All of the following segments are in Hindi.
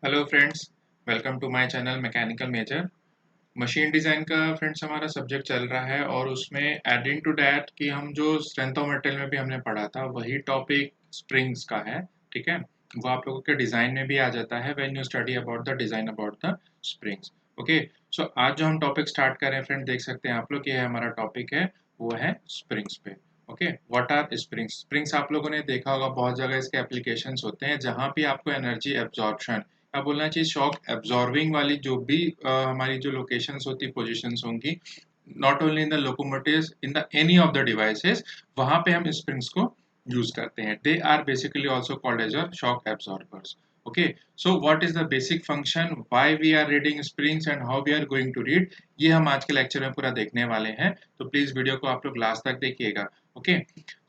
Hello friends, welcome to my channel mechanical major. Machine design का फ्रेंड्स हमारा सब्जेक्ट चल रहा है और उसमें एडिंग टू दैट कि हम जो स्ट्रेंथ ऑफ मटेरियल में भी हमने पढ़ा था वही टॉपिक स्प्रिंग्स का है। ठीक है, वो आप लोगों के डिज़ाइन में भी आ जाता है when you study about the design about the springs. Okay, so आज जो हम टॉपिक स्टार्ट कर रहे हैं फ्रेंड, देख सकते हैं आप लोग, ये हमारा टॉपिक है, वो है स्प्रिंग्स पे। Okay, what are springs? Springs आप लोगों ने देखा होगा, बहुत जगह इसके एप्लीकेशंस होते हैं जहाँ भी आपको एनर्जी एब्जॉर्प्शन, क्या बोलना चाहिए, शॉक एब्जॉर्बिंग वाली जो भी हमारी जो लोकेशंस होती, पोजीशंस होंगी, not only in the locomotives, in the any of the devices, वहां पे हम स्प्रिंग्स को यूज करते हैं। They are basically also called as a shock absorbers. Okay, so what is the basic function, why we are reading springs and how we are going to read, ये हम आज के लेक्चर में पूरा देखने वाले हैं, तो प्लीज वीडियो को आप लोग लास्ट तक देखिएगा। Okay,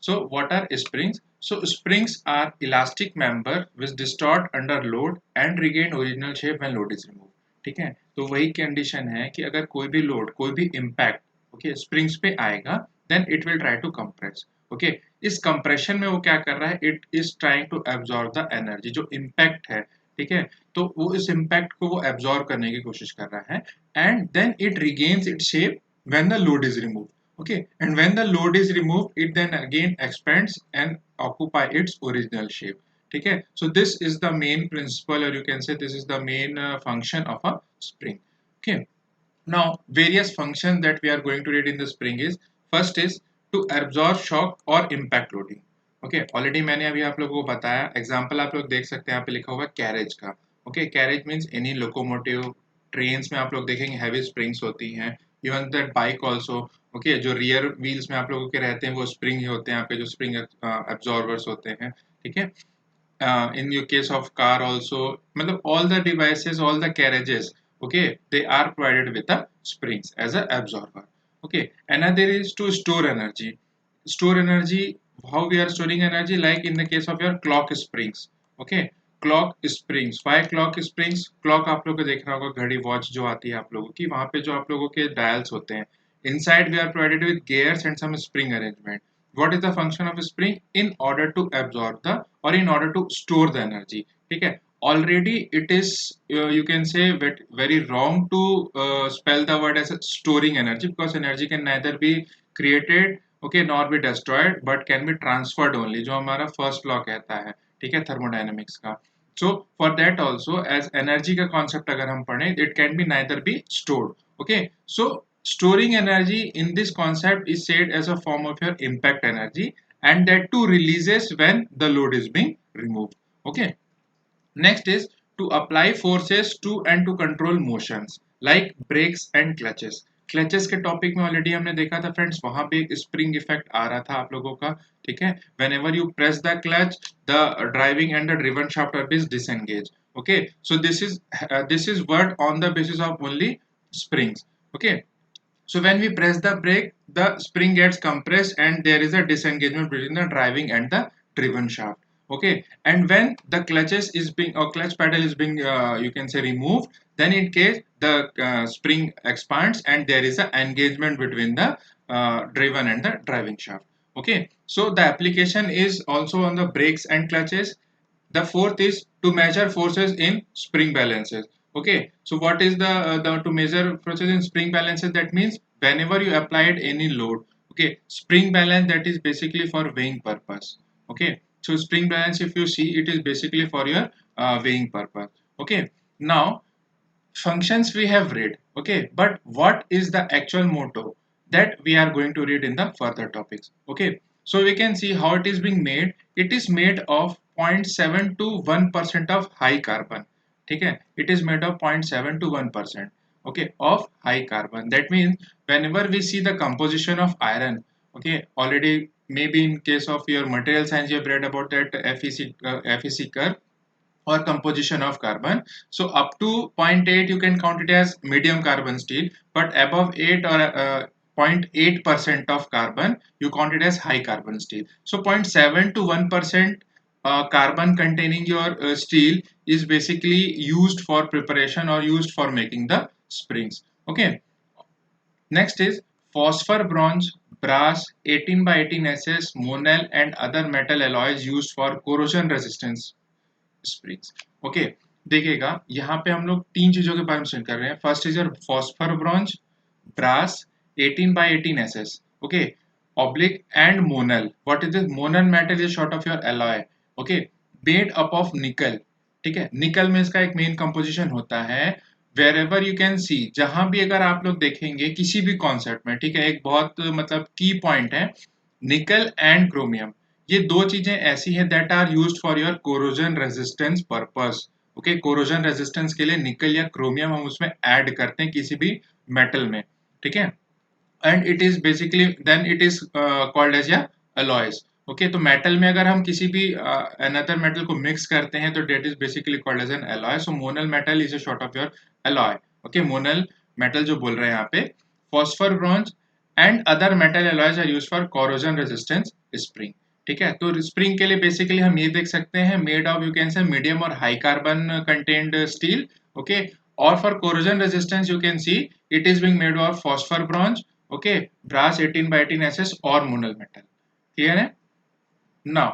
so what are springs? So springs are elastic member which distort under load and regain original shape when load is removed. ठीक है, तो वही कंडीशन है कि अगर कोई भी लोड, कोई भी इम्पैक्ट ओके स्प्रिंग्स पे आएगा, then it will try to compress. Okay, इस कंप्रेशन में वो क्या कर रहा है, it is trying to absorb the energy, जो इम्पैक्ट है। ठीक है, तो वो इस इम्पैक्ट को वो एब्जॉर्ब करने की कोशिश कर रहा है, and then it regains its shape when the load is remove. Okay, and when the load is removed, it then again expands and occupy its original shape. ठीक है, so this is the main principle, or you can say this is the main function of a spring. Okay, now various functions that we are going to read in the spring is, first is to absorb shock or impact loading. Okay, already मैंने अभी आप लोगों को बताया, एग्जाम्पल आप लोग देख सकते हैं, यहाँ पे लिखा हुआ कैरेज का। Okay, carriage means any locomotive, trains में आप लोग देखेंगे हैवी स्प्रिंग्स होती हैं, even that bike also. Okay, जो रियर व्हील्स में आप लोगों के रहते हैं वो स्प्रिंग ही होते हैं, आपके जो स्प्रिंग एब्जॉर्बर्स होते हैं। ठीक है, in your case of car also, मतलब all the devices, all the carriages, okay, they are provided with the springs as a absorber. Okay, another is to store energy. Store energy, how we are storing energy, like in the case of your clock springs. Okay, clock springs, why clock springs, clock आप लोगों को देखना होगा, घड़ी वॉच जो आती है आप लोगों की, वहां पे जो आप लोगों के डायल्स होते हैं, inside we are provided with gears and some spring arrangement. what is the function of spring? In order to absorb the, or in order to store the energy. ठीक है, already it is you can say very wrong to spell the word as storing energy, because energy can neither be created, okay, nor be destroyed, but can be transferred only, जो हमारा फर्स्ट लॉ कहता है। ठीक है, थर्मोडायनेमिक्स का। so for that also, as energy का concept अगर हम पढ़ें, it can be neither be stored. Okay, so storing energy in this concept is said as a form of your impact energy, and that too releases when the load is being removed. Okay, next is to apply forces to and to control motions like brakes and clutches. Clutches के टॉपिक में ऑलरेडी हमने देखा था फ्रेंड्स, वहां पे एक स्प्रिंग इफेक्ट आ रहा था आप लोगों का। ठीक है, when ever you press the clutch, the driving and the driven shaft R Bs disengage. Okay, so this is word on the basis of only springs. Okay, so when we press the brake, the spring gets compressed and there is a disengagement between the driving and the driven shaft. Okay, and when the clutches is being, or clutch pedal is being you can say removed, then in case the spring expands and there is an engagement between the driven and the driving shaft. Okay, so the application is also on the brakes and clutches. The fourth is to measure forces in spring balances. Okay, so what is the to measure forces in spring balances? That means whenever you applied any load, okay, spring balance, that is basically for weighing purpose. Okay, so spring balance, if you see, it is basically for your weighing purpose. Okay, now functions we have read. Okay, but what is the actual motto, that we are going to read in the further topics. Okay, so we can see how it is being made. It is made of 0.7 to 1% of high carbon. ठीक है, it is made of 0.7 to 1%, okay, of high carbon. That means whenever we see the composition of iron, okay, already maybe in case of your material science you have read about that FEC curve, or composition of carbon. So up to 0.8 you can count it as medium carbon steel, but above 8 or 0.8% of carbon you count it as high carbon steel. So 0.7 to 1% carbon containing your steel is basically used for preparation or used for making the springs. Okay, next is phosphor, bronze, brass, 18 by 18 SS, monel and other metal alloys used for corrosion resistance springs. Okay, देखिएगा यहाँ पे हम लोग तीन चीजों के बारे में सुन कर रहे हैं। First is your phosphor bronze, brass 18 by 18 SS, okay, oblique and monal. What is this? Monal metal is short of your alloy, okay, made up of nickel, ठीक है। निकल में इसका एक मेन कंपोजिशन होता है। वेरेवर यू कैन सी, जहां भी अगर आप लोग देखेंगे किसी भी कॉन्सेप्ट में, ठीक है, एक बहुत मतलब की पॉइंट है, निकल एंड क्रोमियम, ये दो चीजें ऐसी हैं that are used for your corrosion resistance purpose, okay. Corrosion resistance के लिए निकल या क्रोमियम हम उसमें ऐड करते हैं किसी भी मेटल में, ठीक है। And it is basically then it is called as या अलॉयज, ओके। तो मेटल में अगर हम किसी भी अनदर मेटल को मिक्स करते हैं तो that is basically called as an alloy. So Monel metal is a short of your alloy, okay. Monel metal जो बोल रहे हैं यहाँ पे। Phosphor bronze and other metal alloys are used for corrosion resistance spring, ठीक है। तो स्प्रिंग के लिए बेसिकली हम ये देख सकते हैं, made of you can say medium और high carbon content steel, okay. और for corrosion resistance you can see it is being made of phosphor bronze, okay, brass 18 by 18 SS और मोनल मेटल, clear है। now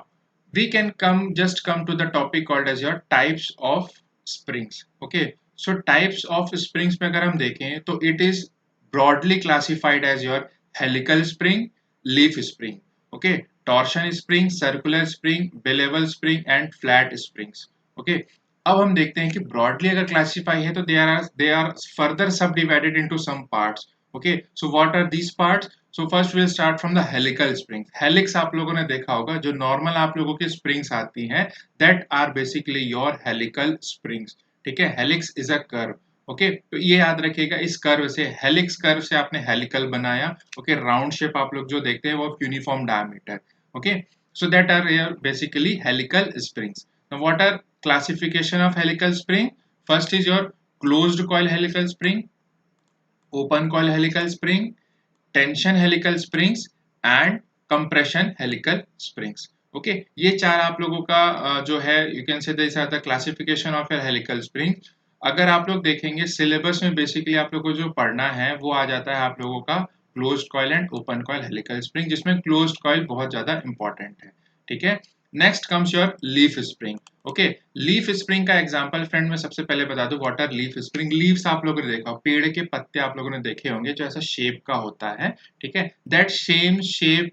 we can just come to the topic called as your types of springs, okay। so types of springs में अगर हम देखें तो it is broadly classified as your helical spring, leaf spring, okay, torsion spring, circular spring, bevel spring and flat springs, okay। अब हम देखते हैं कि broadly अगर classify है तो they are further subdivided into some parts, okay। so what are these parts? So first we'll start from the helical springs. Helix आप लोगों ने देखा होगा, जो नॉर्मल आप लोगों की springs आती हैं, that are basically your helical springs, ठीक है। helix is a curve, okay. तो ये याद रखिएगा, इस कर्व से, हेलिक्स कर्व से आपने हेलिकल बनाया, ओके। राउंड शेप आप लोग जो देखते हैं वो uniform diameter, okay. So that are basically helical springs. Now what are classification of helical spring? First is your closed coil helical spring, open coil helical spring, tension helical springs and compression helical springs, okay. ये चार आप लोगों का जो है you can say this are the classification of your helical spring. अगर आप लोग देखेंगे सिलेबस में बेसिकली आप लोगों को जो पढ़ना है वो आ जाता है आप लोगों का closed coil and open coil helical spring, जिसमें क्लोज्ड कॉइल बहुत ज्यादा इंपॉर्टेंट है, ठीक है। Next comes your leaf spring, okay. Leaf spring का एग्जांपल फ्रेंड मैं सबसे पहले बता दूं, what are leaf spring. Leaves आप लोगों ने देखा, पेड़ के पत्ते आप लोगों ने देखे होंगे जो ऐसा शेप का होता है, ठीक है। दैट सेम शेप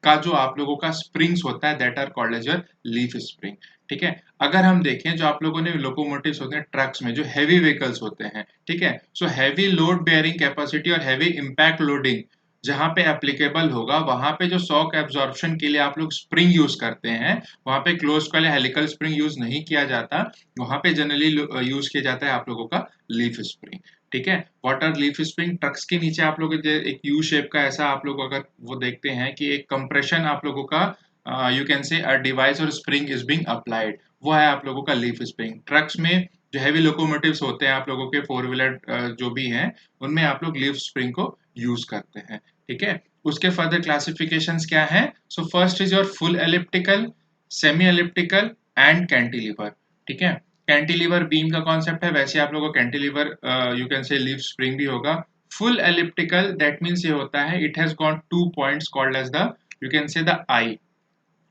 का जो आप लोगों का स्प्रिंग्स होता है that are called as your leaf spring, ठीक है। अगर हम देखें जो आप लोगों ने लोकोमोटिव्स होते हैं, ट्रक्स में जो हैवी व्हीकल्स होते हैं, ठीक है। So heavy load bearing capacity और हैवी इंपैक्ट लोडिंग जहां पे एप्लीकेबल होगा वहां पे जो शॉक एब्जॉर्प्शन के लिए आप लोग स्प्रिंग यूज करते हैं, वहां पे close coil helical spring use नहीं किया जाता, वहां पे जनरली यूज किया जाता है आप लोगों का लीफ स्प्रिंग, ठीक है। वाटर लीफ स्प्रिंग, ट्रक्स के नीचे आप लोग एक यू शेप का ऐसा आप लोग अगर वो देखते हैं कि एक कंप्रेशन आप लोगों का यू कैन से अ डिवाइस और स्प्रिंग इज बीइंग अप्लाइड, वो है आप लोगों का लीफ स्प्रिंग। ट्रक्स में जो हैवी लोकोमोटिव्स होते हैं आप लोगों के फोर व्हीलर जो भी हैं उनमें आप लोग लीफ स्प्रिंग को यूज करते हैं, ठीक है। उसके फर्दर क्लासिफिकेशंस क्या है? So first is your full elliptical, semi elliptical and cantilever, ठीक है। कैंटिलीवर बीम का कॉन्सेप्ट है, वैसे आप लोगों को cantilever you can say leaf spring भी होगा। फुल एलिप्टिकल दैट मीन्स ये होता है it has got two points called as the you can say the eye,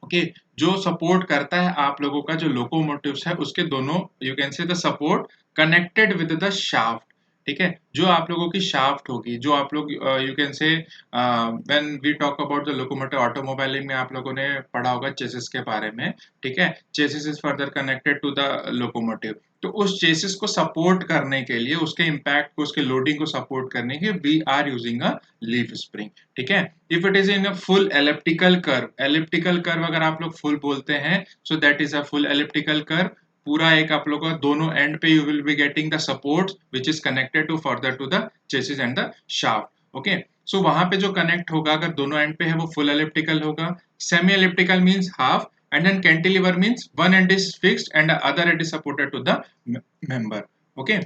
okay. जो सपोर्ट करता है आप लोगों का जो लोकोमोटिव्स है उसके दोनों you can say the support connected with the shaft, ठीक है। जो आप लोगों की शाफ्ट होगी, जो आप लोग you can say when we talk about the locomotive, automobile में आप लोगों ने पढ़ा होगा चेसिस के बारे में, ठीक है। Chassis is further connected to the locomotive, तो उस चेसिस को सपोर्ट करने के लिए, उसके इम्पैक्ट को, उसके लोडिंग को सपोर्ट करने के we are using a leaf spring, ठीक है। If it is in a full elliptical curve, elliptical curve अगर आप लोग फुल बोलते हैं so that is a full elliptical curve, पूरा एक आप लोग का दोनों एंड पे you will be getting the support which is connected to further to the chassis and the shaft, okay. So वहां पे जो कनेक्ट होगा अगर दोनों एंड पे है वो फुल एलिप्टिकल होगा। Semi elliptical means half and then cantilever means one end is fixed and the other end is supported to the member, okay।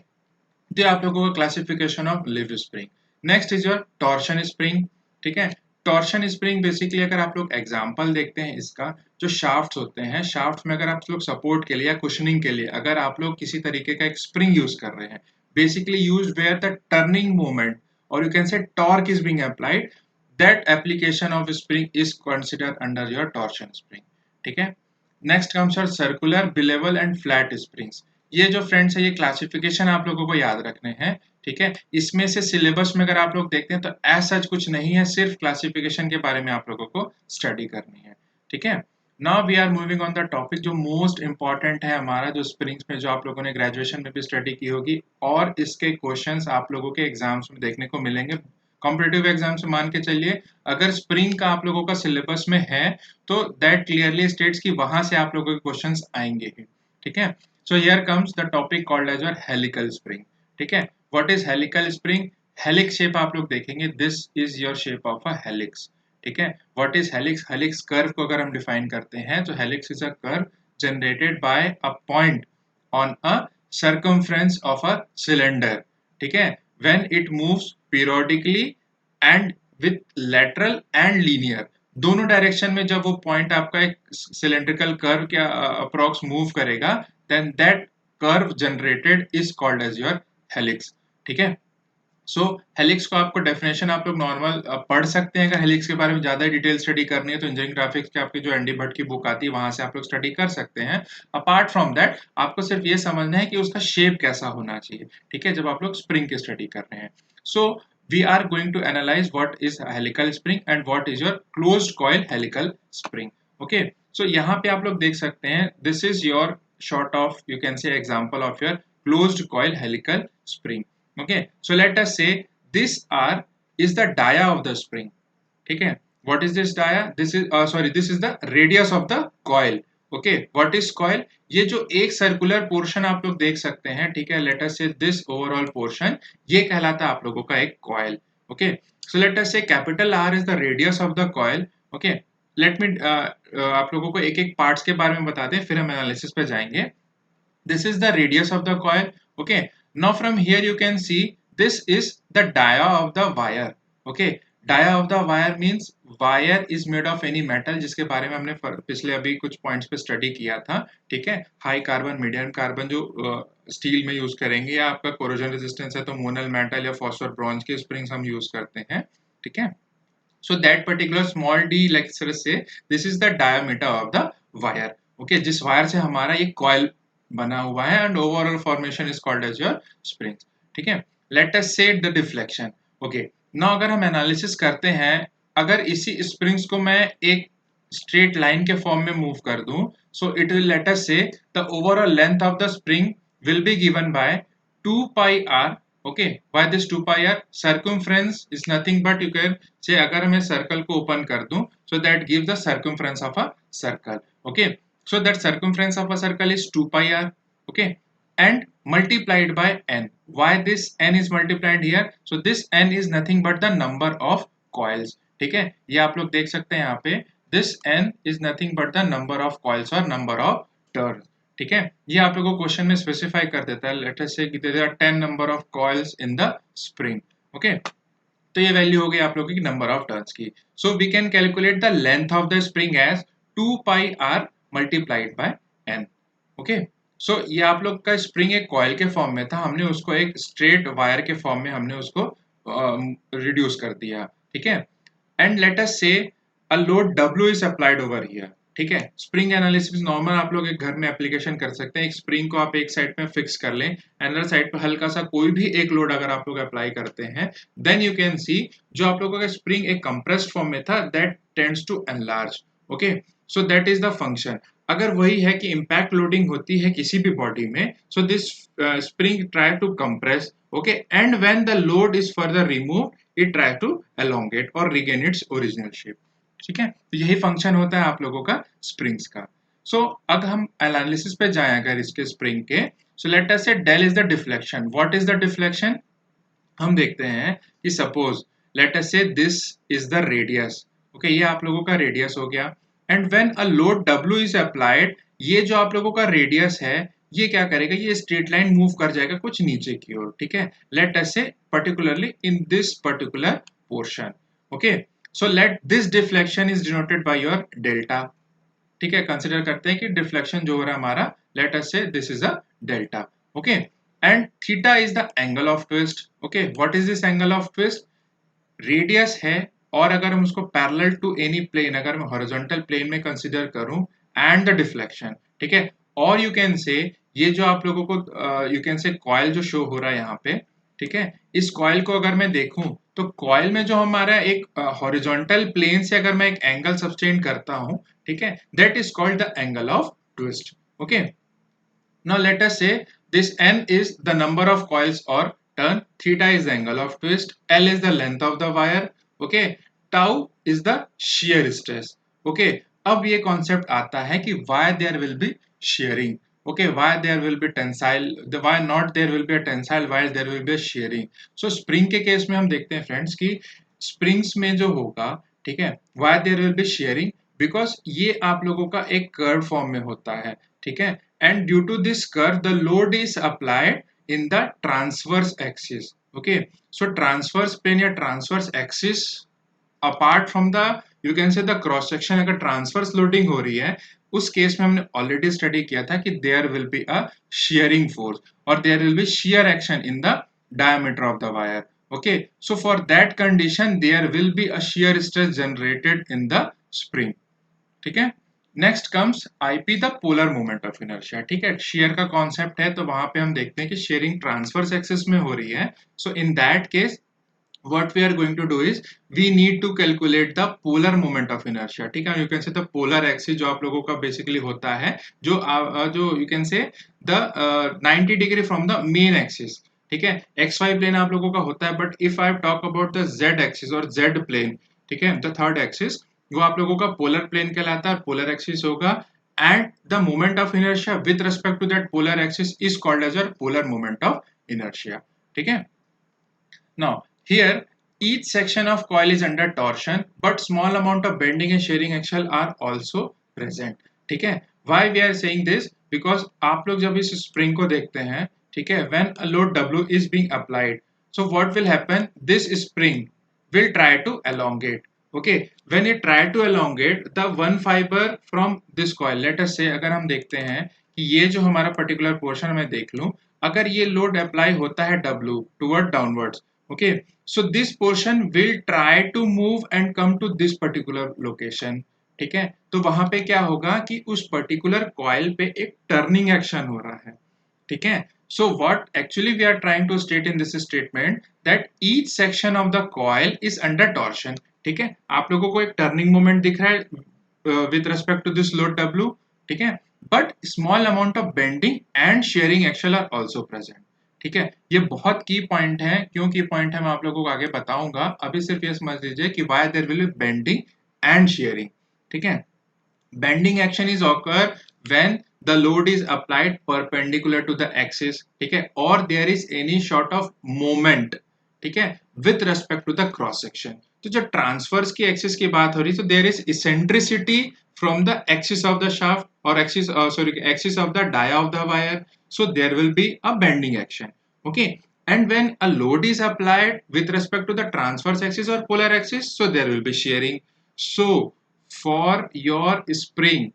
तो आप लोगों का classification of leaf spring. Next is your torsion spring, ठीक है। टॉर्शन स्प्रिंग बेसिकली अगर आप लोग एग्जांपल देखते हैं इसका, जो शाफ्ट्स होते हैं, शाफ्ट्स में अगर आप लोग सपोर्ट के लिए या कुशनिंग के लिए अगर आप लोग किसी तरीके का एक स्प्रिंग यूज कर रहे हैं, basically use where the turning moment और you can say torque is being applied, that application of spring is considered under your torsion spring, ठीक है। Next comes your circular, bilevel and flat springs. ये जो फ्रेंड्स है ये क्लासिफिकेशन आप लोगों को याद रखने हैं, ठीक है। इसमें से सिलेबस में अगर आप लोग देखते हैं तो ऐसा कुछ नहीं है, सिर्फ क्लासिफिकेशन के बारे में आप लोगों को स्टडी करनी है, ठीक है। Now we are moving on the topic जो मोस्ट इंपॉर्टेंट है हमारा, जो स्प्रिंग्स में जो आप लोगों ने ग्रेजुएशन में भी स्टडी की होगी और इसके क्वेश्चंस आप लोगों के एग्जाम्स में देखने को मिलेंगे। कॉम्पिटेटिव एग्जाम से मान के चलिए, अगर स्प्रिंग का आप लोगों का सिलेबस में है तो दैट क्लियरली स्टेट्स कि वहां से आप लोगों के क्वेश्चंस आएंगे ही, ठीक है। So here comes the topic called as your helical spring. ठीक है, what is helical spring? Helix shape आप लोग देखेंगे, this is your shape of a helix. ठीक है, what is helix? Helix curve को अगर हम define करते हैं तो helix is a curve generated by a point on a circumference of a cylinder. ठीक है, when it moves periodically and with lateral and linear, दोनों डायरेक्शन में जब वो पॉइंट आपका एक सिलेंड्रिकल कर्व के अप्रॉक्स मूव करेगा, then that curve generated is called as your helix, ठीक है। सो हेलिक्स को आपको डेफिनेशन आप लोग नॉर्मल पढ़ सकते हैं। अगर हेलिक्स के बारे में ज्यादा डिटेल स्टडी करनी है तो इंजीनियरिंग ग्राफिक्स के आपकी जो एनडी भट्ट की बुक आती है वहां से आप लोग स्टडी कर सकते हैं। अपार्ट फ्रॉम दैट आपको सिर्फ ये समझना है कि उसका शेप कैसा होना चाहिए, ठीक है, जब आप लोग स्प्रिंग की स्टडी कर रहे हैं। सो we are going to analyze what is a helical spring and what is your closed coil helical spring. Okay, so यहाँ पे आप लोग देख सकते हैं, this is your sort of you can say example of your closed coil helical spring. Okay, so let us say this R is the dia of the spring. ठीक है, what is this dia? This is this is the radius of the coil. Okay, what is coil? ये जो एक सर्कुलर पोर्शन आप लोग देख सकते हैं, ठीक है, let us say this overall portion, ये कहलाता है आप लोगों का एक coil. Okay, so let us say capital R is the radius of the coil. Okay, let me आप लोगों को एक एक पार्ट्स के बारे में बता दें, फिर हम एनालिसिस पे जाएंगे। This is the radius of the coil. Okay, now from here you can see this is the dia of the wire. Okay, dia of the wire means wire is made of any metal, जिसके बारे में हमने पिछले अभी कुछ पॉइंट्स पे स्टडी किया था, ठीक है। हाई कार्बन, मीडियम कार्बन जो स्टील में यूज करेंगे, या आपका कोरोजन रेजिस्टेंस है तो मोनल मेटल या फॉस्फोर ब्रॉन्ज के स्प्रिंग्स हम यूज करते हैं, ठीक है। So that particular small d, like say this is the diameter of the wire. Okay, जिस वायर से हमारा ये coil बना हुआ है and overall formation is called as your springs, ठीक है। Let us say the deflection. Okay, now अगर हम एनालिसिस करते हैं, अगर इसी springs को मैं एक straight line के फॉर्म में मूव कर दूं, so it will let us say the overall length of the spring will be given by 2 pi r. Okay, why this 2 pi r? Circumference is nothing but you can say, अगर मैं सर्कल को ओपन कर दूं, so that gives the circumference of a circle. Okay, so that circumference of a circle is 2 pi r. Okay, and multiplied by n. Why this n is multiplied here? So this n is nothing but the number of coils. ठीक है, ये आप लोग देख सकते हैं यहाँ पे, this n is nothing but the number of coils or number of turns. ठीक है, ये आप लोगों को क्वेश्चन में स्पेसिफाई कर देता है। Let us say there are 10 number of coils in the spring. Okay, तो ये वैल्यू हो गई आप लोगों की नंबर ऑफ टर्न्स की। So we can calculate the length of the spring as 2 pi R multiplied by N. Okay, so ये आप लोग का स्प्रिंग एक कॉइल के फॉर्म में था, हमने उसको एक स्ट्रेट वायर के फॉर्म में हमने उसको रिड्यूस कर दिया, ठीक है। एंड लेट अस से अ load W is applied over here, ठीक है। स्प्रिंग एनालिसिस नॉर्मल आप लोग एक घर में एप्लीकेशन कर सकते हैं। एक स्प्रिंग को आप एक साइड में फिक्स कर लें, अनदर साइड पे हल्का सा कोई भी एक लोड अगर आप लोग अप्लाई करते हैं, देन यू कैन सी जो आप लोगों का स्प्रिंग एक कंप्रेस्ड फॉर्म में था, that tends to enlarge. Okay, so that is the function. अगर वही है कि इम्पैक्ट लोडिंग होती है किसी भी बॉडी में, so this spring try to compress, okay, and when the load is further remove it try to elongate और रिगेन इट्स ओरिजिनल शेप, ठीक है। तो यही फंक्शन होता है आप लोगों का स्प्रिंग्स का। सो अब हम एनालिसिस पे जाएं अगर इसके स्प्रिंग के, सो let us say del is the deflection. What is the deflection? हम देखते हैं कि suppose let us say this is the radius. Okay, ये आप लोगों का रेडियस हो गया, and when a load W is applied, ये जो आप लोगों का रेडियस है ये क्या करेगा, ये स्ट्रेट लाइन मूव कर जाएगा कुछ नीचे की ओर, ठीक है। लेट अस से particularly in this particular portion. Okay, so let this deflection is denoted by your delta, ठीक है। कंसिडर करते हैं कि डिफ्लेक्शन जो हो रहा है हमारा, late us say this is a delta. Okay, and theta is the angle of twist. Okay, what is this angle of twist? Radius है, और अगर हम उसको पैरेलल टू एनी प्लेन, अगर मैं हॉरिजॉन्टल प्लेन में कंसिडर करूं, एंड द डिफ्लेक्शन, ठीक है। और यू कैन से ये जो आप लोगों को यू कैन से कॉइल जो शो हो रहा है यहाँ पे, ठीक है, इस कॉइल को अगर मैं देखूं तो कॉइल में जो हमारा एक हॉरिजॉन्टल प्लेन से अगर मैं एक एंगल सब्सटेंड करता हूं, ठीक है, that is called the angle of twist. Okay, now let us say this n is the number of coils or turn, theta is the angle of twist, L is the length of the wire, okay, tau is the shear stress. Okay, अब ये कॉन्सेप्ट आता है कि why there will be shearing. Okay, why there will be tensile, why not there will be a tensile while there will be a shearing. So spring के केस में हम देखते हैं फ्रेंड्स कि springs में जो होगा, ठीक है, why there will be shearing, because ये आप लोगों का एक कर्व फॉर्म में होता है, ठीक है, and due to this curve the load is applied in the transverse axis. Okay, so transverse plane या transverse axis apart from the you can say the cross section, अगर transverse loading हो रही है उस केस में हमने ऑलरेडी स्टडी किया था कि there will be a shearing force और there will be shear action in the diameter of the wire. Okay, so for that condition there will be a shear stress generated in the spring. ठीक है, next comes IP the polar moment of inertia. ठीक है, शेयर का कॉन्सेप्ट है तो वहां पे हम देखते हैं कि शेयरिंग ट्रांसवर्स एक्सिस में हो रही है. So in that case what we are going to do is we need to calculate the polar moment of inertia. ठीक है, you can say the polar axis जो आप लोगों का basically होता है जो you can say the 90 degree from the main axis. ठीक है, xy plane आप लोगों का होता है, but if I talk about the z axis और z plane, ठीक है, the third axis वो आप लोगों का पोलर प्लेन कहलाता है, पोलर एक्सिस होगा, and the moment of inertia with respect to that polar axis is called as polar moment of inertia. ठीक है, now here each section of coil is under torsion but small amount of bending and shearing action are also present. ठीक है, why we are saying this, because आप लोग जब इस स्प्रिंग को देखते हैं, ठीक है, when a load W is being applied, so what will happen, this spring will try to elongate. Okay, when it try to elongate the one fiber from this coil, let us say अगर हम देखते हैं कि ये जो हमारा पर्टिकुलर पोर्शन मैं देख लूं, अगर ये लोड अप्लाई होता है W toward downwards, okay, so this portion will try to move and come to this particular location. ठीक है, तो वहां पे क्या होगा कि उस पर्टिकुलर कॉइल पे एक टर्निंग एक्शन हो रहा है. ठीक है, so what actually we are trying to state in this statement that each section of the coil is under torsion. ठीक है, आप लोगों को एक टर्निंग मोमेंट दिख रहा है with respect to this load W. ठीक है, but small amount of bending and shearing action are also present. ठीक है, ये बहुत की पॉइंट है. क्यों की पॉइंट है मैं आप लोगों को आगे बताऊंगा, अभी सिर्फ ये समझ लीजिए कि why there will be bending and shearing. ठीक है, bending action is occur when the load is applied perpendicular to the axis. ठीक है, or there is any sort of moment, ठीक है, with respect to the cross section. तो जब ट्रांसफर्स की एक्सिस की बात हो रही तो there is eccentricity from the axis of the shaft or axis of the dia of the wire, so there will be a bending action. Okay, and when a load is applied with respect to the transverse axis or polar axis, so there will be shearing. So for your spring,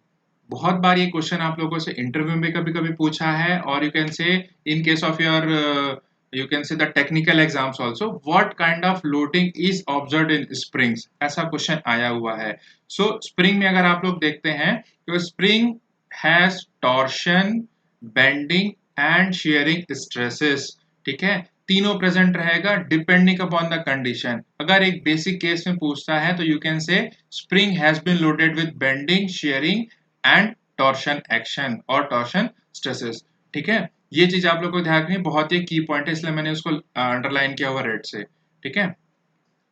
बहुत बार ये क्वेश्चन आप लोगों से इंटरव्यू में कभी कभी पूछा है, और यू कैन से इन case of your you can say the technical exams also, what kind of loading is observed in springs, ऐसा क्वेश्चन आया हुआ है. सो स्प्रिंग में अगर आप लोग देखते हैं तो spring has torsion, bending and sharing stresses. ठीक है, तीनों प्रेजेंट रहेगा डिपेंडिंग अपॉन द कंडीशन. अगर एक बेसिक केस में पूछता है तो you can say spring has been loaded with bending, shearing and torsion action और टॉर्शन स्ट्रेसेस. ठीक है, ये चीज आप लोग को ध्यान रखनी, बहुत ही की पॉइंट है, इसलिए मैंने उसको अंडरलाइन किया हुआ रेड से. ठीक है,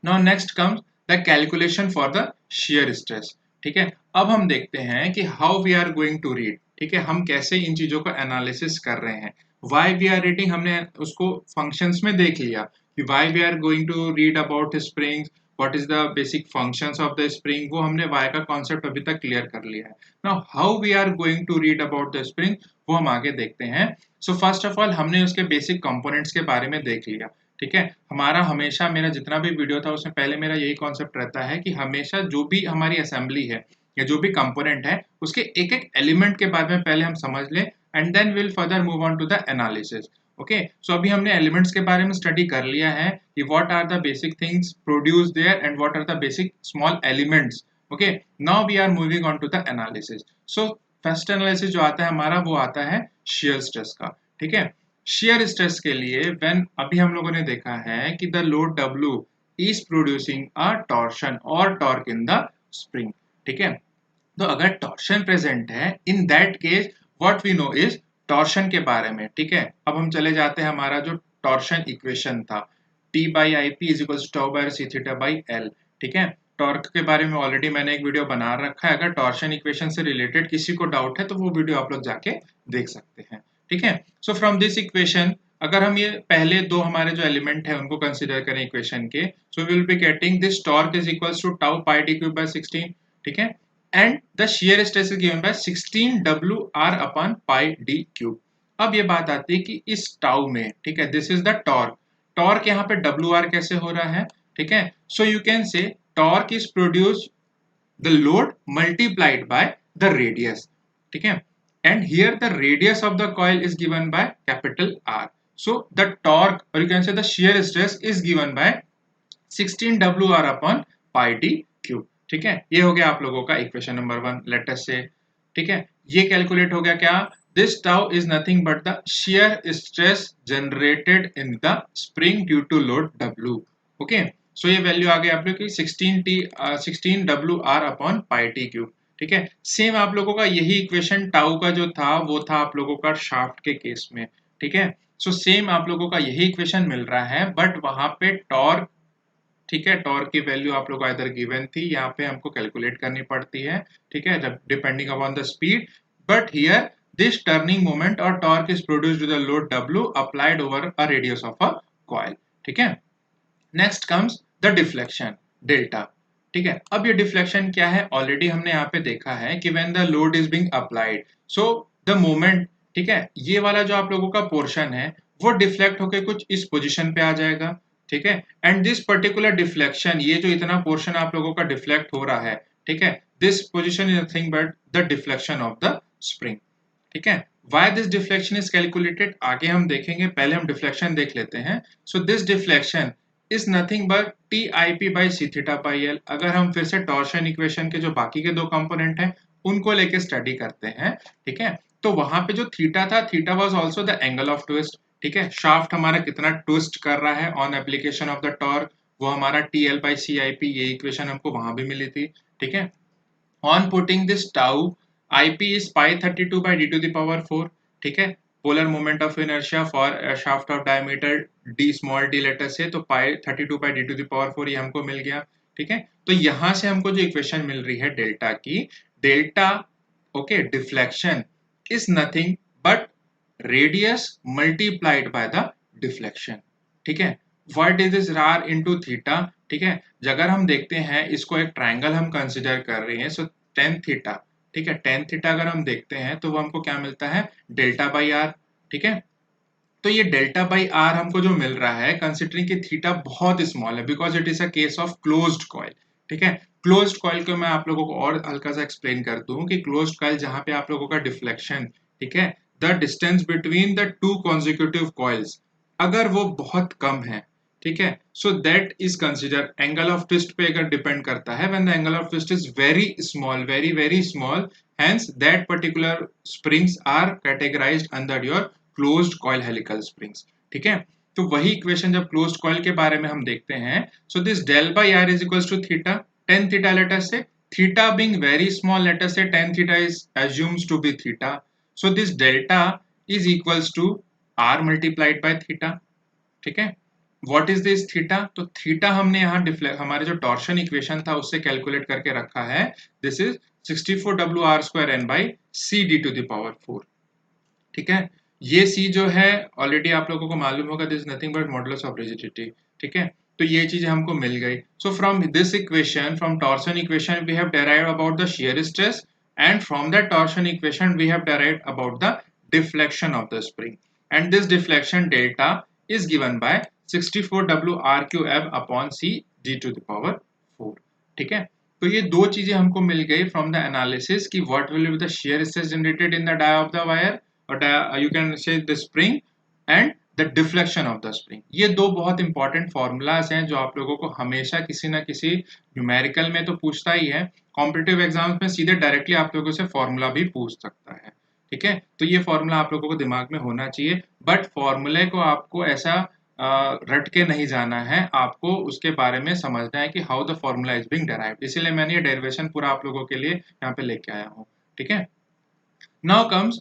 now next comes the calculation for the shear stress. ठीक है, अब हम देखते हैं कि how we are going to read. ठीक है, हम कैसे इन चीजों को एनालिसिस कर रहे हैं. वाई वी आर रीडिंग, हमने उसको फंक्शंस में देख लिया कि why we are going to read about springs, what is the basic functions of the spring, वो हमने वाई का कॉन्सेप्ट अभी तक क्लियर कर लिया है. Now how we are going to read about the spring, वो हम आगे देखते हैं. सो फर्स्ट ऑफ ऑल हमने उसके बेसिक कंपोनेंट्स के बारे में देख लिया. ठीक है, हमारा हमेशा, मेरा जितना भी वीडियो था उसमें पहले मेरा यही कॉन्सेप्ट रहता है कि हमेशा जो भी हमारी असेंबली है या जो भी कंपोनेंट है उसके एक एक एलिमेंट के बारे में पहले हम समझ लें, and then will further move on to the analysis. Okay, so अभी हमने एलिमेंट्स के बारे में स्टडी कर लिया है कि what are the basic things produce there and what are the basic small elements. Okay, now we are moving on to the analysis. So first analysis जो आता है हमारा वो आता है shear स्ट्रेस का, ठीक है। shear स्ट्रेस के लिए व्हेन अभी हम लोगों ने देखा है कि the load W is producing a torsion और टॉर्क इन द स्प्रिंग, ठीक है। तो अगर टॉर्शन प्रेजेंट है in that case what we know is torsion के बारे में, ठीक है। अब हम चले जाते हैं हमारा जो टॉर्शन इक्वेशन था T by I P is equal to tau by C theta by L, ठीक है। टॉर्क के बारे में ऑलरेडी मैंने एक वीडियो बना रखा है, अगर टॉर्शन इक्वेशन से रिलेटेड किसी को डाउट है तो वो वीडियो आप लोग जाके देख सकते हैं, ठीक है। सो फ्रॉम दिस इक्वेशन अगर हम ये पहले दो हमारे जो एलिमेंट है उनको कंसिडर करें इक्वेशन के, so we will be getting this torque is equal to tau pi D cube by 16, ठीक है। And the shear stress is given by 16 WR upon pi d cube. अब ये बात आती है कि इस टाउ में, ठीक है, this is the torque, torque यहाँ पे WR कैसे हो रहा है, ठीक है। सो you can say torque is produce the load multiplied by the radius, ठीक है। And here the radius of the coil is given by capital R. So the torque or you can say the shear stress is given by 16 WR upon pi d cube, ठीक है। ये हो गया आप लोगों का इक्वेशन नंबर 1 लेटर से, ठीक है। ये कैलकुलेट हो गया क्या, this tau is nothing but the shear stress generated in the spring due to load W, okay. So ये वैल्यू आ गई आप लोग की 16 WR upon pi T cube, ठीक है। सेम आप लोगों का यही इक्वेशन टाउ का जो था वो था आप लोगों का शाफ्ट के केस में, ठीक है। सो सेम आप लोगों का यही इक्वेशन मिल रहा है बट वहां पे टॉर्क, ठीक है, टॉर्क की वैल्यू आप लोग को इधर गिवन थी, यहाँ पे हमको कैलकुलेट करनी पड़ती है, ठीक है, depending upon the speed. But here this turning moment और torque is produced with the load W applied over a radius of a coil, ठीक है। Next comes the deflection delta, ठीक है। अब ये डिफ्लेक्शन क्या है, ऑलरेडी हमने यहाँ पे देखा है कि when the load is being applied, so the moment, ठीक है, ये वाला जो आप लोगों का पोर्शन है वो डिफ्लेक्ट होकर कुछ इस पोजीशन पे आ जाएगा, ठीक है। एंड दिस पर्टिकुलर डिफ्लेक्शन, ये जो इतना पोर्शन आप लोगों का डिफ्लेक्ट हो रहा है, ठीक है, this position is nothing but the deflection of the spring, ठीक है। Why this deflection is calculated आगे हम देखेंगे, पहले हम डिफ्लेक्शन देख लेते हैं। So this deflection is nothing but TIP by C theta by L। अगर हम फिर से टॉर्शन इक्वेशन के जो बाकी के दो कंपोनेंट हैं उनको लेके स्टडी करते हैं, ठीक है, तो वहां पे जो थीटा था, theta was also the angle of twist, ठीक है। शाफ्ट हमारा कितना ट्विस्ट कर रहा है on application of the torque, वो हमारा TL by CIP, ये इक्वेशन हमको वहां भी मिली थी, ठीक है। On putting this tau, IP is pi 32 by d to the power 4, ठीक है। Polar moment of inertia for shaft of diameter d small d letter से, तो pi 32 by d to the power 4 ये हमको मिल गया, ठीक है। तो यहां से हमको जो इक्वेशन मिल रही है डेल्टा की, delta, okay, deflection is nothing but radius multiplied by the deflection, ठीक है। व्हाट इज दिस रार इनटू थीटा, ठीक है। अगर हम देखते हैं इसको एक ट्रायंगल हम कंसीडर कर रहे हैं, सो टेन थीटा, ठीक है, टेन थीटा अगर हम देखते हैं तो वो हमको क्या मिलता है, डेल्टा बाई आर, ठीक है। तो ये डेल्टा बाई आर हमको जो मिल रहा है कंसिडरिंग कि थीटा बहुत स्मॉल है because it is a case of closed coil, ठीक है। क्लोज्ड कॉइल को मैं आप लोगों को और हल्का सा एक्सप्लेन कर दूं कि क्लोज्ड कॉइल जहां पे आप लोगों का डिफ्लेक्शन, ठीक है, the distance between the two consecutive coils अगर वो बहुत कम है, ठीक है, सो that is consider angle of twist पे अगर डिपेंड करता है, when the angle of twist is very small, very very small, hence that particular springs are categorized under your closed coil helical springs, ठीक है। तो वही इक्वेशन जब क्लोज्ड कॉइल के बारे में हम देखते हैं, so this del by R is equals to theta, tan theta let's say, theta being very small let's say tan theta is assumes to be theta, so this delta is equals to r multiplied by theta, ठीक है। व्हाट इज दिस थीटा, तो थीटा हमने यहाँ हमारे जो टॉर्शन इक्वेशन था उससे कैलकुलेट करके रखा है, this is 64 WR square n by C D to the power 4, ठीक है। ये C जो है ऑलरेडी आप लोगों को मालूम होगा, this nothing but modulus of rigidity, ठीक है। तो ये चीजें हमको मिल गई। So from this equation, from torsion equation we have derived about the shear stress, and from that torsion equation we have derived about the deflection of the spring, and this deflection delta is given by 64 WR³ upon C d to the power 4, ठीक है। तो ये दो चीजें हमको मिल गई फ्रॉम द एनालिसिस कि what will be the shear stress generated in the dia of the wire और you can say the spring and the deflection of the spring. ये दो बहुत इंपॉर्टेंट फॉर्मूलाज हैं जो आप लोगों को हमेशा किसी ना किसी न्यूमेरिकल में तो पूछता ही है, कॉम्पिटिटिव एग्जाम्स में सीधे डायरेक्टली आप लोगों से फॉर्मूला भी पूछ सकता है। ठीक है, तो ये फॉर्मूला आप लोगों को दिमाग में होना चाहिए, बट फॉर्मूले को आपको ऐसा रट के नहीं जाना है, आपको उसके बारे में समझना है कि how the formula is being derived. इसीलिए मैंने ये डेरिवेशन पूरा आप लोगों के लिए यहाँ पे लेके आया हूँ। ठीक है, नाउ कम्स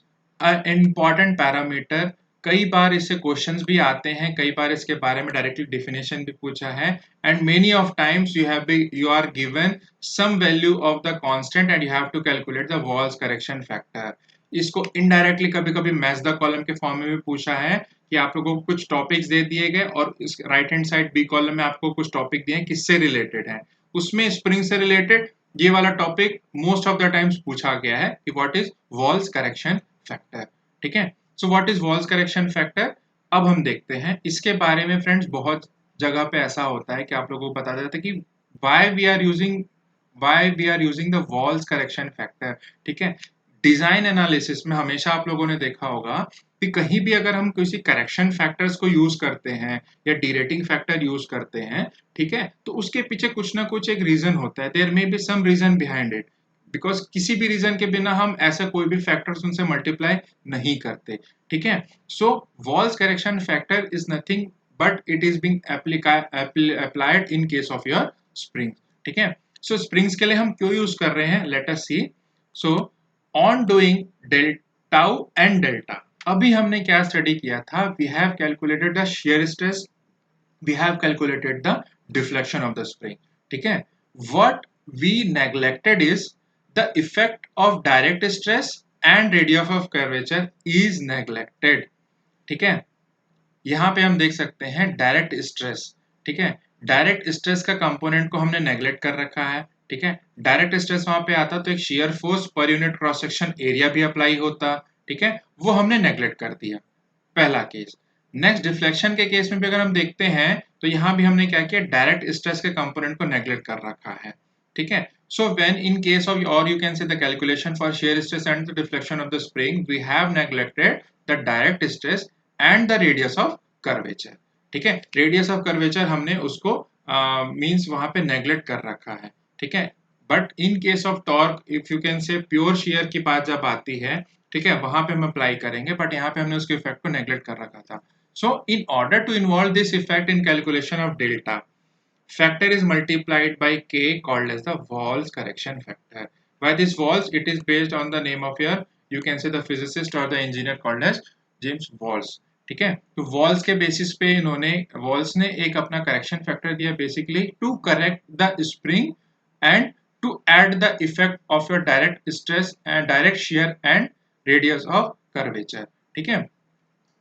इम्पॉर्टेंट पैरामीटर। कई बार इससे क्वेश्चंस भी आते हैं, कई बार इसके बारे में डायरेक्टली डेफिनेशन भी पूछा है, and many of times you are given some value of the constant and you have to calculate the Wahl's correction factor. इसको इनडायरेक्टली कभी कभी मैच द कॉलम के फॉर्म में भी पूछा है कि आप लोगों को कुछ टॉपिक्स दे दिए गए और इस right hand side B column में आपको कुछ टॉपिक दिए हैं, किससे रिलेटेड है, उसमें स्प्रिंग से रिलेटेड ये वाला topic most of the times पूछा गया है कि what is walls correction factor. ठीक है, सो what is walls correction factor, अब हम देखते हैं इसके बारे में। फ्रेंड्स, बहुत जगह पे ऐसा होता है कि आप लोगों को बता देता है कि why we are using the Wahl's correction factor. ठीक है, डिजाइन एनालिसिस में हमेशा आप लोगों ने देखा होगा कि कहीं भी अगर हम किसी करेक्शन फैक्टर्स को यूज करते हैं या डीरेटिंग फैक्टर यूज करते हैं, ठीक है, तो उसके पीछे कुछ ना कुछ एक रीजन होता है, there may be some reason behind it, because किसी भी रीजन के बिना हम ऐसा कोई भी फैक्टर्स उनसे मल्टीप्लाई नहीं करते। ठीक है, so Wahl's correction factor is nothing but it is being applied in case of your spring. ठीक है, सो स्प्रिंग्स के लिए हम क्यों यूज कर रहे हैं, let us see. So on doing tau and delta, अभी हमने क्या स्टडी किया था, we have calculated the shear stress, we have calculated the deflection of the spring. ठीक है, what we neglected is the effect of direct stress and radius of curvature is neglected. ठीक है, यहाँ पे हम देख सकते हैं डायरेक्ट स्ट्रेस। ठीक है, डायरेक्ट स्ट्रेस का कंपोनेंट को हमने नेग्लेक्ट कर रखा है। ठीक है, डायरेक्ट स्ट्रेस वहां पे आता तो एक shear force per unit cross section area भी अप्लाई होता। ठीक है, वो हमने नेग्लेक्ट कर दिया, पहला केस। नेक्स्ट, डिफ्लेक्शन के केस में भी अगर हम देखते हैं तो यहाँ भी हमने क्या किया, डायरेक्ट स्ट्रेस के कंपोनेंट को नेग्लेक्ट कर रखा है। ठीक है, so when in case of, और you can say the calculation for shear stress and the deflection of the spring, we have neglected the direct stress and the radius of curvature. ठीक है, रेडियस ऑफ कर्वेचर हमने उसको मींस वहां पे नेग्लेक्ट कर रखा है। ठीक है, but in case of torque, if you can से प्योर शेयर की बात जब आती है, ठीक है, वहां पे हम अप्लाई करेंगे, बट यहाँ पे हमने उसके इफेक्ट को नेग्लेक्ट कर रखा था। So in order to involve this effect in calculation of delta, factor is multiplied by k called as the Wall's correction factor. By this Wall's, it is based on the name of your, you can say the physicist or the engineer called as James Walls. ठीक है, तो वॉल्स के बेसिस पे इन्होंने, वॉल्स ने एक अपना करेक्शन फैक्टर दिया basically to correct the spring and to add the effect of your direct stress and direct shear and radius of curvature. ठीक है,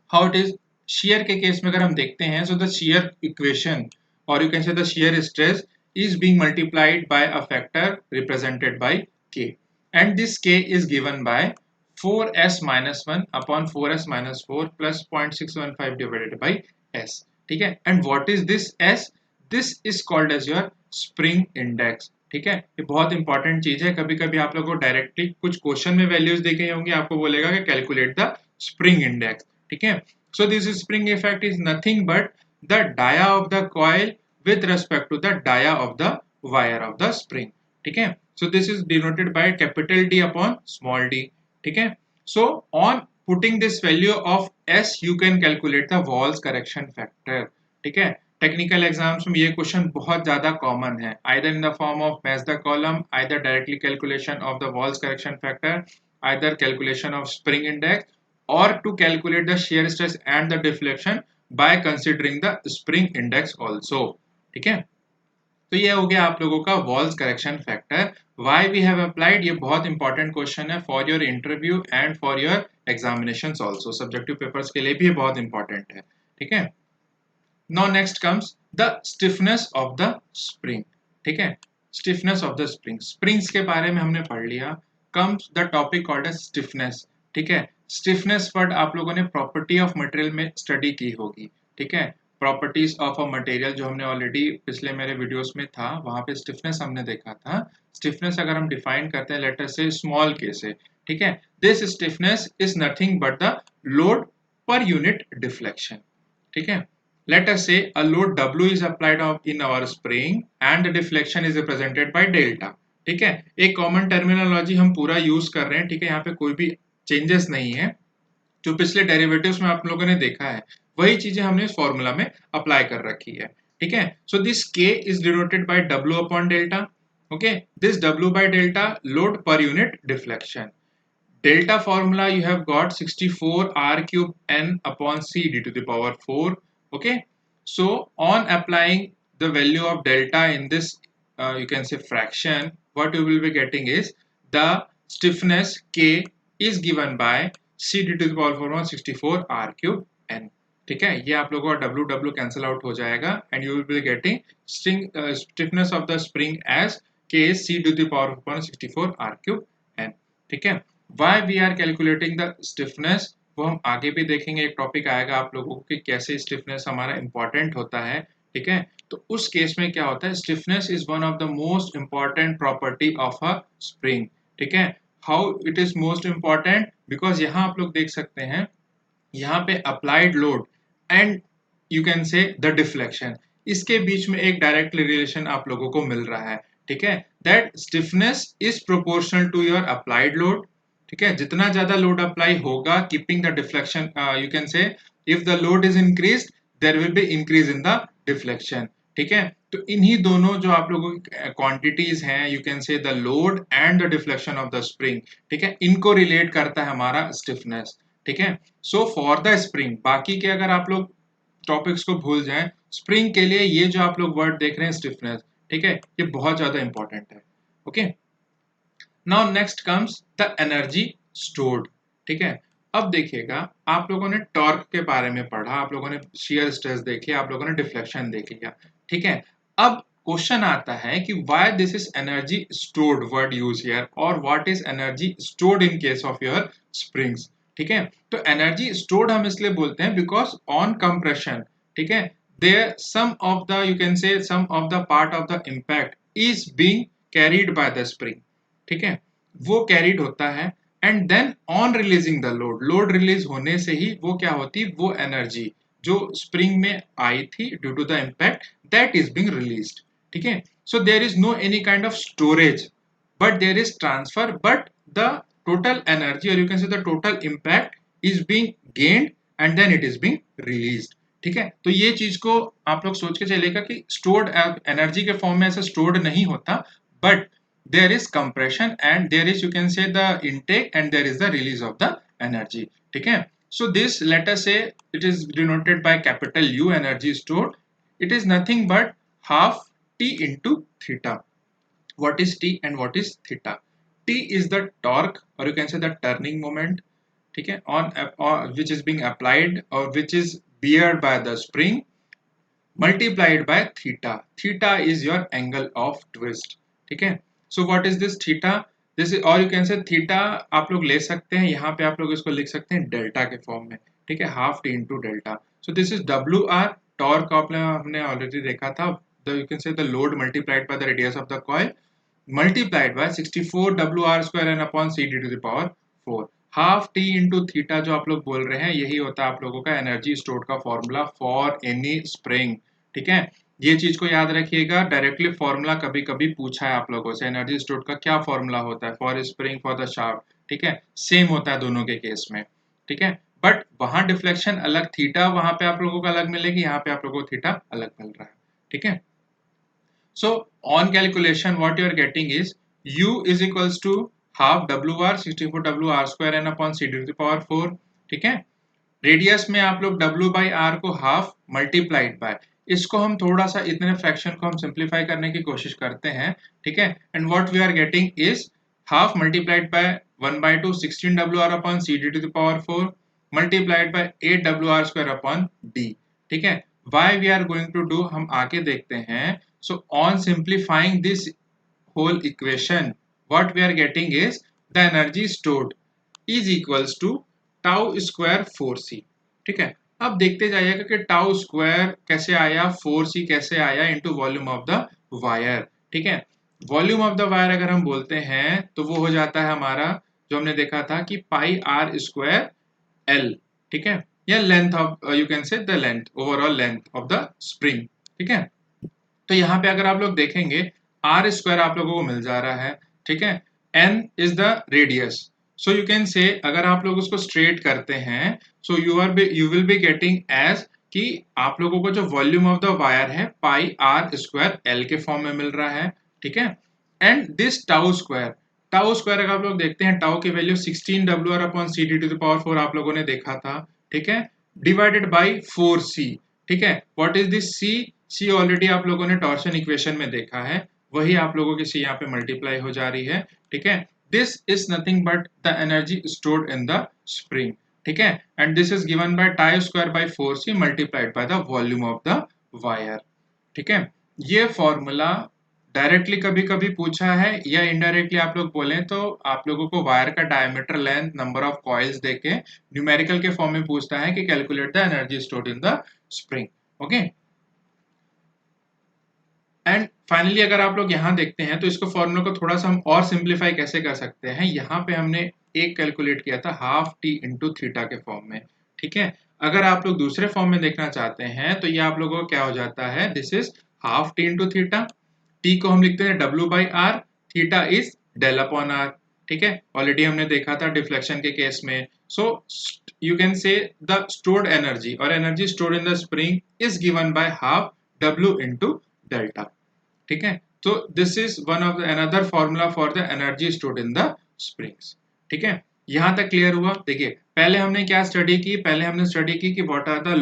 हाउ इट इज, शेयर के केस में अगर हम देखते हैं, so the shear equation or you can say the shear stress is being multiplied by a factor represented by k, and this k is given by 4s minus 1 upon 4s minus 4 plus 0.615 divided by s. ठीक है, and what is this s? This is called as your spring index. ठीक है, ये बहुत इंपॉर्टेंट चीज है, कभी कभी आप लोगों को डायरेक्टली कुछ क्वेश्चन में वैल्यूज देखे होंगे, आपको बोलेगा कि कैलकुलेट द स्प्रिंग इंडेक्स। ठीक है, so this spring effect is nothing but the dia of the coil with respect to the dia of the wire of the spring. ठीक है, so this is denoted by capital D upon small d. ठीक है, so on putting this value of s you can calculate the Wall's correction factor. ठीक है, टेक्निकल एग्जाम्स में ये क्वेश्चन बहुत ज्यादा कॉमन है, either in the form of match the column, either directly calculation of the Wall's correction factor, either calculation of spring index, or to calculate the shear stress and the deflection by considering the spring index also. ठीक है, तो ये हो गया आप लोगों का Wahl's correction factor. Why we have applied, ये बहुत इंपॉर्टेंट क्वेश्चन है for your interview and for your examinations also, subjective papers के लिए भी ये बहुत इंपॉर्टेंट है। ठीक है, now next comes the stiffness of the spring. ठीक है, stiffness of the spring, springs के बारे में हमने पढ़ लिया। Comes the topic called as stiffness. ठीक है, स्टिफनेस वर्ड आप लोगों ने प्रॉपर्टी ऑफ मटेरियल में स्टडी की होगी। ठीक है, प्रॉपर्टीज ऑफ अ मटेरियल जो हमने ऑलरेडी पिछले मेरे वीडियोस में था, वहां पे स्टिफनेस हमने देखा था। स्टिफनेस अगर हम डिफाइन करते हैं लेटर से स्मॉल के से, ठीक है, this stiffness is nothing but the load per unit deflection. ठीक है। Let us say a load W is applied in our spring and the deflection is represented by delta। ठीक है, एक कॉमन टर्मिनोलॉजी हम पूरा यूज कर रहे हैं। ठीक है, यहाँ पे कोई भी चेंजेस नहीं है, जो पिछले डेरिवेटिव्स में आप लोगों ने देखा है वही चीजें हमने इस फॉर्मूला में अप्लाई कर रखी है। ठीक है, so this K is denoted by W upon delta. Okay, this W by delta load per unit deflection. Delta formula you have got 64 r cube n upon c d to the power 4. Okay, so on applying the value of delta in this you can say fraction, what you will be getting is the stiffness K is given by c d to the power 4 on 64 r cube n। ठीक है, ये आप लोगों का W W कैंसिल आउट हो जाएगा and you will be getting stiffness of the spring as K is c to the power 4 on 64 r cube n। ठीक है, why we are calculating the stiffness वो हम आगे भी देखेंगे, एक टॉपिक आएगा आप लोगों को कि कैसे स्टिफनेस हमारा इंपॉर्टेंट होता है। ठीक है, तो उस केस में क्या होता है, stiffness is one of the most important property of a spring. ठीक है, how it is most important, because यहाँ आप लोग देख सकते हैं, यहाँ पे applied load and you can say the deflection, इसके बीच में एक डायरेक्ट रिलेशन आप लोगों को मिल रहा है। ठीक है, that stiffness is proportional to your applied load. ठीक है, जितना ज्यादा लोड अप्लाई होगा, keeping the deflection, you can say if the load is increase there will be increase in the deflection. ठीक है, तो इन्हीं दोनों जो आप लोगों की क्वांटिटीज हैं, you can say the load and the deflection of the spring, ठीक है, इनको रिलेट करता है हमारा स्टिफनेस। ठीक है, सो फॉर द स्प्रिंग, बाकी के अगर आप लोग टॉपिक्स को भूल जाएं, स्प्रिंग के लिए ये जो आप लोग वर्ड देख रहे हैं स्टिफनेस, ठीक है, ये बहुत ज्यादा इंपॉर्टेंट है। Okay, now next comes the energy stored. ठीक है, अब देखिएगा, आप लोगों ने टॉर्क के बारे में पढ़ा, आप लोगों ने शियर स्ट्रेस देखी, आप लोगों ने डिफ्लेक्शन देख लिया। ठीक है, अब क्वेश्चन आता है कि why this is energy stored word use here, और what is energy stored in case of your springs. ठीक है, तो एनर्जी स्टोर्ड हम इसलिए बोलते हैं बिकॉज ऑन कंप्रेशन, ठीक है, there some of the, you can say some of the part of the impact is being carried by the spring. ठीक है, वो कैरीड होता है and then on releasing the load, load release होने से ही वो क्या होती, वो एनर्जी जो स्प्रिंग में आई थी due to the impact, that is being released. ठीक है, so there is no any kind of storage but there is transfer, but the total energy or you can say the total impact is being gained and then it is being released। ठीक है, तो ये चीज को आप लोग सोच के चलेगा कि स्टोर्ड एनर्जी के फॉर्म में ऐसा स्टोर्ड नहीं होता, but there is compression and there is, you can say, the intake and there is the release of the energy। ठीक है, so this, let us say, it is denoted by capital U, energy stored, it is nothing but half T into theta। What is T and what is theta? T is the torque or you can say the turning moment, ठीक है, on which is being applied or which is beared by the spring multiplied by theta। Theta is your angle of twist। ठीक है, so what is this theta? This is, or you can say theta आप लोग ले सकते हैं, यहाँ पे आप लोग इसको लिख सकते हैं डेल्टा के फॉर्म में। ठीक है, half T into delta. So this is W R, torque हमने ऑलरेडी देखा था, you can say the load multiplied by the radius of the coil multiplied by 64 WR square n upon CD to the power 4। Half T into theta जो आप लोग बोल रहे हैं, यही होता है आप लोगों का एनर्जी स्टोर्ड का फॉर्मूला फॉर एनी स्प्रिंग। ठीक है, ये चीज को याद रखिएगा, डायरेक्टली फॉर्मूला कभी कभी पूछा है आप लोगों से, एनर्जी स्टोर्ड का क्या फॉर्मूला होता है for spring for the shaft. ठीक है, सेम होता है दोनों के केस में। ठीक है, बट वहां डिफ्लेक्शन अलग, थीटा वहां पे आप लोगों को अलग मिलेगी, यहाँ पे आप लोगों को थीटा अलग मिल रहा है। ठीक है, so on calculation what you are getting is U is equals to half WR 64 WR square n upon C to the power 4। ठीक है, रेडियस में आप लोग W by R को हाफ मल्टीप्लाइड बाय, इसको हम थोड़ा सा इतने फ्रैक्शन को हम सिंप्लीफाई करने की कोशिश करते हैं। ठीक है, and what we are getting is half multiplied by 1/2 16 WR upon CD to the power 4 multiplied by 8 WR square upon D। ठीक है, why we are going to do, हम आगे देखते हैं। So on simplifying this whole equation, what we are getting is the energy stored is equals to tau square 4c। ठीक है, अब देखते जाइएगा कि टाउ स्क्वायर कैसे आया, 4c कैसे आया into volume of the wire. ठीक है, वॉल्यूम ऑफ द वायर अगर हम बोलते हैं तो वो हो जाता है हमारा, जो हमने देखा था कि पाई आर स्क्वायर एल। ठीक है, या length of you can say the length, overall length of the spring. ठीक है, तो यहाँ पे अगर आप लोग देखेंगे आर स्क्वायर आप लोगों को मिल जा रहा है। ठीक है, n is the radius, so you can say अगर आप लोग उसको स्ट्रेट करते हैं so you will be getting as कि आप लोगों को जो वॉल्यूम ऑफ द वायर है पाई आर स्क्वायर एल के फॉर्म में मिल रहा है। ठीक है, एंड दिस टाउ स्क्वायर अगर आप लोग देखते हैं टाउ की value 16 W R upon C D to the power 4 आप लोगों ने देखा था। ठीक है, डिवाइडेड बाई 4c। ठीक है, what is this C? C already आप लोगों ने टॉर्शन इक्वेशन में देखा है, वही आप लोगों की सी यहाँ पे मल्टीप्लाई हो जा रही है। ठीक है, this is nothing but the energy stored in the spring. ठीक है, and this is given bye tie square by 4c multiplied by the volume of the wire. ठीक है, ये फॉर्मूला डायरेक्टली कभी कभी पूछा है या इनडायरेक्टली आप लोग बोले तो आप लोगों को वायर का diameter, length, number of coils देके न्यूमेरिकल के फॉर्म में पूछता है कि calculate the energy stored in the spring. Okay, and finally अगर आप लोग यहाँ देखते हैं तो इसको फॉर्मूला को थोड़ा सा हम और सिंप्लीफाई कैसे कर सकते हैं। यहाँ पे हमने एक कैलकुलेट किया था हाफ टी इंटू थीटा के फॉर्म में। ठीक है, अगर आप लोग दूसरे फॉर्म में देखना चाहते हैं तो ये आप लोगों को क्या हो जाता है, this is half T into theta. T को हम लिखते हैं W by R, theta is del upon R. ठीक है, ऑलरेडी हमने देखा था डिफ्लेक्शन के केस में। So you can say the stored energy और energy stored in the spring is given by half W into delta. ठीक है, तो this is one of another formula for the energy stored in the springs. ठीक है, यहां तक क्लियर हुआ? देखिए पहले हमने क्या स्टडी की, पहले हमने स्टडी की कि व्हाट आर द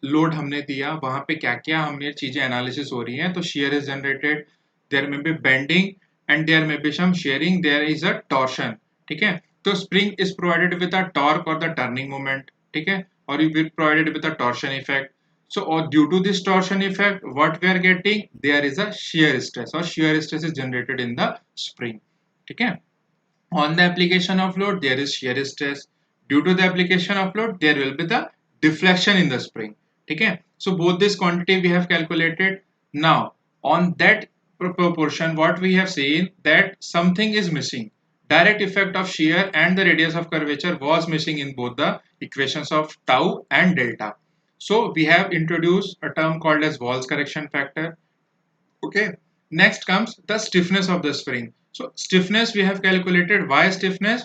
लोड हमने दिया, वहां पे क्या क्या हमें चीजें एनालिसिस हो रही हैं। तो shear is generated, there may be bending and there may be some shearing, there is a torsion. ठीक है, तो spring is provided with a torque और द टर्निंग मोमेंट। ठीक है, और you will provided with a torsion effect. So, or due to this torsion effect, what we are getting, there is a shear stress or shear stress is generated in the spring. ठीक है, on the application of load, there is shear stress. Due to the application of load, there will be the deflection in the spring. ठीक है, so both this quantity we have calculated. Now, on that proportion, what we have seen that something is missing. Direct effect of shear and the radius of curvature was missing in both the equations of tau and delta. So we have introduced a term called as Wahl's correction factor. Okay. Next comes the stiffness of the spring. So stiffness we have calculated. Why stiffness?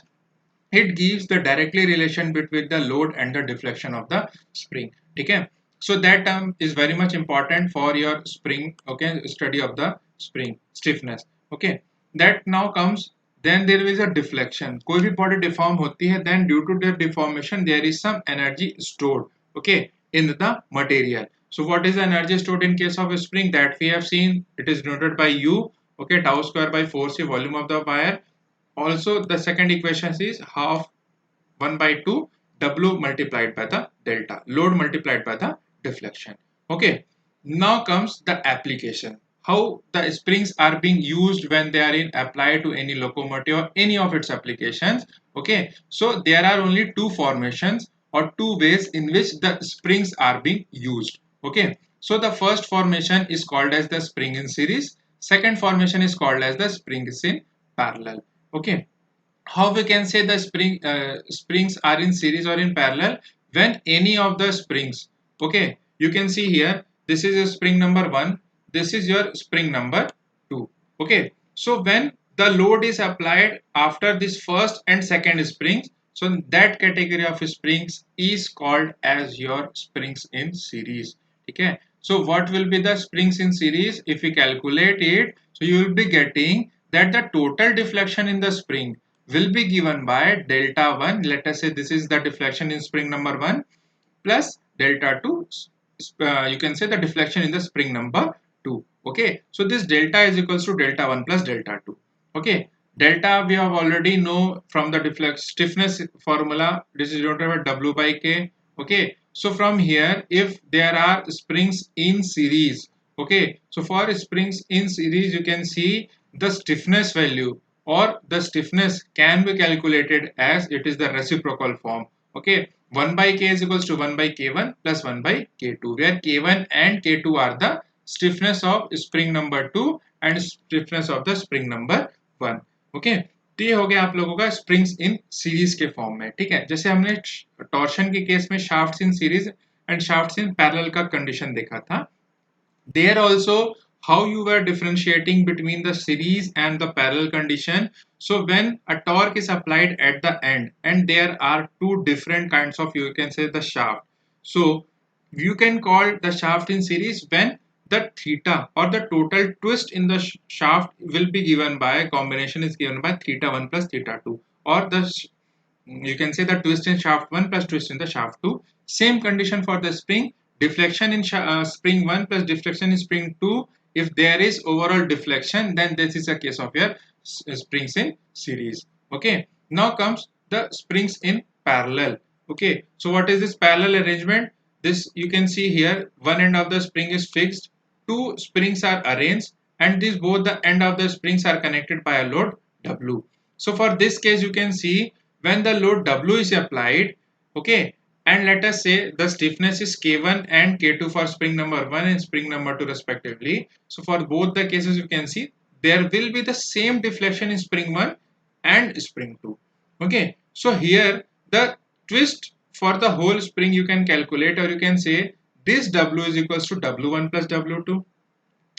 It gives the directly relation between the load and the deflection of the spring. Okay. So that term is very much important for your spring. Okay, study of the spring stiffness. Okay. That now comes. Then there is a deflection. कोई भी body deform होती है. Then due to the deformation there is some energy stored. Okay, in the material. So what is the energy stored in case of a spring? That we have seen, it is denoted by U. Okay, tau square by 4c volume of the wire. Also the second equation is half 1 by 2 W multiplied by the delta, load multiplied by the deflection. Okay, now comes the application. How the springs are being used when they are in applied to any locomotive or any of its applications. Okay, so there are only two formations or two ways in which the springs are being used. Okay, so the first formation is called as the spring in series. Second formation is called as the springs in parallel. Okay, how we can say the springs are in series or in parallel? When any of the springs, okay, you can see here, this is a spring number 1, this is your spring number 2. Okay, so when the load is applied after this first and second springs, so that category of springs is called as your springs in series. Okay, so what will be the springs in series? If we calculate it, so you will be getting that the total deflection in the spring will be given by delta 1. Let us say this is the deflection in spring number 1 plus delta 2. You can say the deflection in the spring number 2. Okay, so this delta is equals to delta 1 plus delta 2. Okay, delta we have already know from the stiffness formula. This is denoted by W by K. Okay, so from here, if there are springs in series, okay, so for springs in series, you can see the stiffness value or the stiffness can be calculated as it is the reciprocal form. Okay, 1 by K is equals to 1 by K1 plus 1 by K2, where K1 and K2 are the stiffness of spring number 2 and stiffness of the spring number 1. Okay, तो ये हो गया आप लोगों का स्प्रिंग्स इन सीरीज के फॉर्म में, ठीक है। जैसे हमने टॉर्शन के केस में shafts in series and shafts in parallel का कंडीशन देखा था, there also how you were differentiating between the series and the parallel condition. So when a torque is applied at the end and there are two different kinds of, you can say, the shaft, so you can call the shaft in series when the theta or the total twist in the shaft will be given by a combination is given by theta 1 plus theta 2, or the you can say the twist in shaft 1 plus twist in the shaft 2. Same condition for the spring, deflection in spring 1 plus deflection in spring 2. If there is overall deflection, then this is a case of your springs in series. Okay, now comes the springs in parallel. Okay, so what is this parallel arrangement? This you can see here, one end of the spring is fixed, two springs are arranged, and these both the end of the springs are connected by a load W. So for this case, you can see when the load W is applied, okay, and let us say the stiffness is K1 and K2 for spring number 1 and spring number 2 respectively. So for both the cases, you can see there will be the same deflection in spring 1 and spring 2. Okay, so here the twist for the whole spring you can calculate, or you can say this W is equals to W1 plus W2.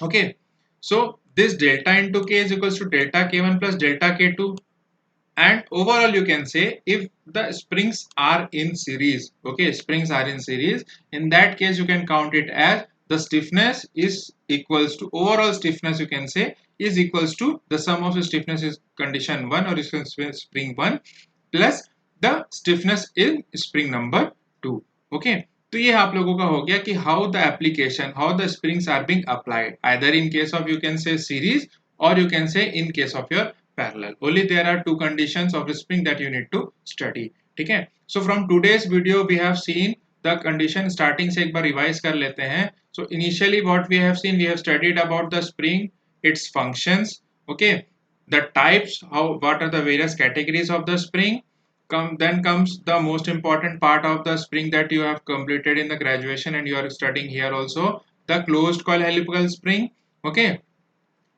Okay, so this delta into K is equals to delta K1 plus delta K2. And overall you can say if the springs are in series, okay, springs are in series, in that case you can count it as the stiffness is equals to overall stiffness, you can say, is equals to the sum of the stiffness is condition 1 or is spring 1 plus the stiffness in spring number 2. Okay, तो ये आप लोगों का हो गया कि how the application, how the springs are being applied either in case of, you can say, series, or you can say in case of your parallel. Only there are two conditions of a spring that you need to study. ठीक है, so from today's video we have seen the condition. starting से एक बार revise कर लेते हैं. So initially what we have seen, we have studied about the spring, its functions, okay, the types, how, what are the various categories of the spring. Then comes the most important part of the spring that you have completed in the graduation and you are studying here also, the closed coil helical spring. Okay,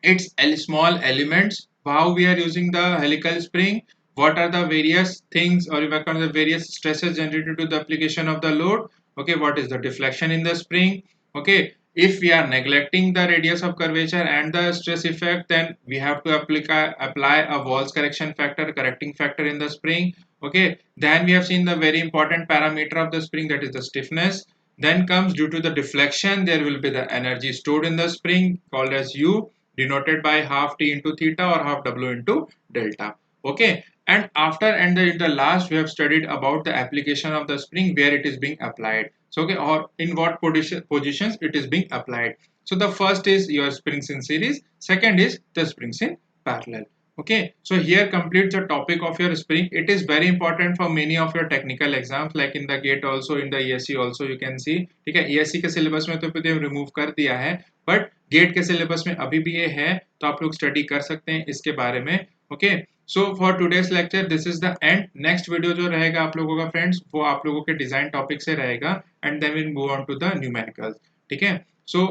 its small elements, how we are using the helical spring, what are the various things, or what are the various stresses generated to the application of the load. Okay, what is the deflection in the spring. Okay, if we are neglecting the radius of curvature and the stress effect, then we have to apply a Wahl's correction factor, correcting factor in the spring. Okay, then we have seen the very important parameter of the spring, that is the stiffness. Then comes, due to the deflection there will be the energy stored in the spring called as U, denoted by half T into theta or half W into delta. Okay, and after, and the last we have studied about the application of the spring, where it is being applied. So okay, or in what positions it is being applied. So the first is your springs in series, second is the springs in parallel. Okay, so here completes the topic of your spring. It is very important for many of your technical exams, like in the GATE also, in the ESC also you can see. ठीक है, ESC के सिलेबस में तो रिमूव कर दिया है, बट गेट के सिलेबस में अभी भी ये है, तो आप लोग स्टडी कर सकते हैं इसके बारे में. Okay, so for today's lecture this is the end. Next video जो रहेगा आप लोगों का फ्रेंड्स, वो आप लोगों के डिजाइन टॉपिक से रहेगा, and then will move on to the numericals. ठीक है, so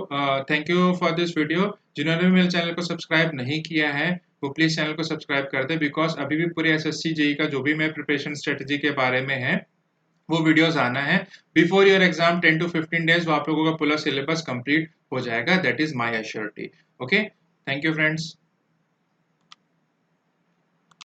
thank you for this video. जिन्होंने भी मेरे चैनल को सब्सक्राइब नहीं किया है वो प्लीज चैनल को सब्सक्राइब कर दे, बिकॉज अभी भी पूरे एसएससी जेई का जो भी मैं प्रिपरेशन स्ट्रेटेजी के बारे में है वो वीडियोस आना है. Before your exam 10 to 15 days वो आप लोगों का पूरा सिलेबस कंप्लीट हो जाएगा. That is my assurity. Okay, thank you friends.